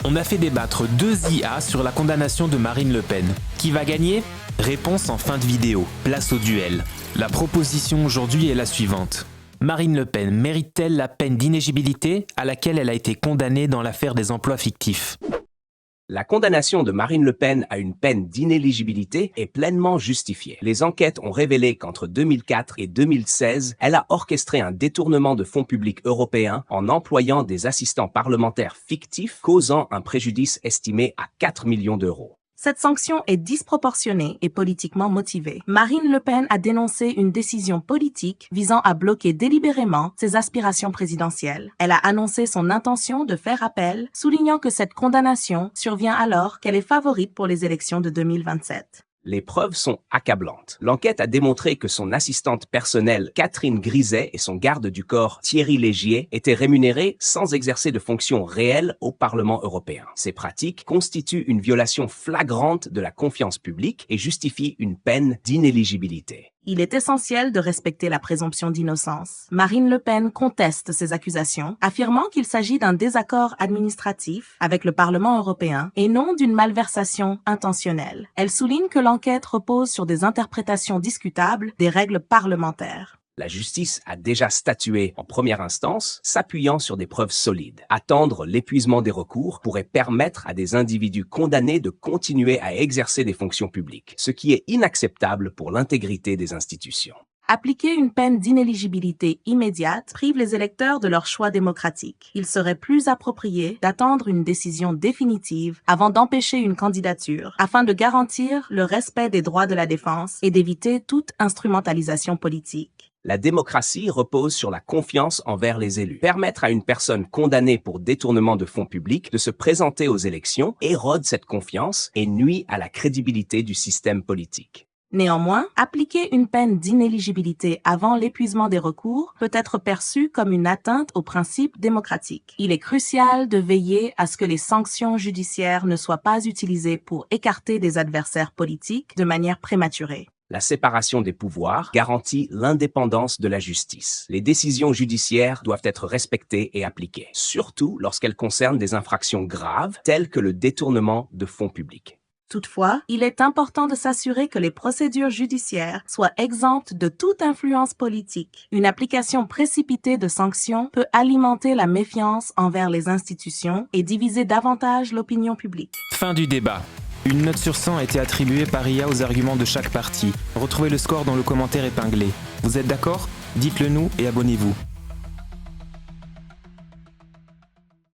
On a fait débattre 2 IA sur la condamnation de Marine Le Pen. Qui va gagner? Réponse en fin de vidéo. Place au duel. La proposition aujourd'hui est la suivante. Marine Le Pen mérite-t-elle la peine d'inéligibilité à laquelle elle a été condamnée dans l'affaire des emplois fictifs? La condamnation de Marine Le Pen à une peine d'inéligibilité est pleinement justifiée. Les enquêtes ont révélé qu'entre 2004 et 2016, elle a orchestré un détournement de fonds publics européens en employant des assistants parlementaires fictifs, causant un préjudice estimé à 4 millions d'euros. Cette sanction est disproportionnée et politiquement motivée. Marine Le Pen a dénoncé une décision politique visant à bloquer délibérément ses aspirations présidentielles. Elle a annoncé son intention de faire appel, soulignant que cette condamnation survient alors qu'elle est favorite pour les élections de 2027. Les preuves sont accablantes. L'enquête a démontré que son assistante personnelle Catherine Griset et son garde du corps Thierry Légier étaient rémunérés sans exercer de fonction réelle au Parlement européen. Ces pratiques constituent une violation flagrante de la confiance publique et justifient une peine d'inéligibilité. Il est essentiel de respecter la présomption d'innocence. Marine Le Pen conteste ces accusations, affirmant qu'il s'agit d'un désaccord administratif avec le Parlement européen et non d'une malversation intentionnelle. Elle souligne que l'enquête repose sur des interprétations discutables des règles parlementaires. La justice a déjà statué en première instance, s'appuyant sur des preuves solides. Attendre l'épuisement des recours pourrait permettre à des individus condamnés de continuer à exercer des fonctions publiques, ce qui est inacceptable pour l'intégrité des institutions. Appliquer une peine d'inéligibilité immédiate prive les électeurs de leur choix démocratique. Il serait plus approprié d'attendre une décision définitive avant d'empêcher une candidature, afin de garantir le respect des droits de la défense et d'éviter toute instrumentalisation politique. La démocratie repose sur la confiance envers les élus. Permettre à une personne condamnée pour détournement de fonds publics de se présenter aux élections érode cette confiance et nuit à la crédibilité du système politique. Néanmoins, appliquer une peine d'inéligibilité avant l'épuisement des recours peut être perçu comme une atteinte aux principes démocratiques. Il est crucial de veiller à ce que les sanctions judiciaires ne soient pas utilisées pour écarter des adversaires politiques de manière prématurée. La séparation des pouvoirs garantit l'indépendance de la justice. Les décisions judiciaires doivent être respectées et appliquées, surtout lorsqu'elles concernent des infractions graves telles que le détournement de fonds publics. Toutefois, il est important de s'assurer que les procédures judiciaires soient exemptes de toute influence politique. Une application précipitée de sanctions peut alimenter la méfiance envers les institutions et diviser davantage l'opinion publique. Fin du débat. Une note sur 100 a été attribuée par IA aux arguments de chaque partie. Retrouvez le score dans le commentaire épinglé. Vous êtes d'accord? Dites-le nous et abonnez-vous.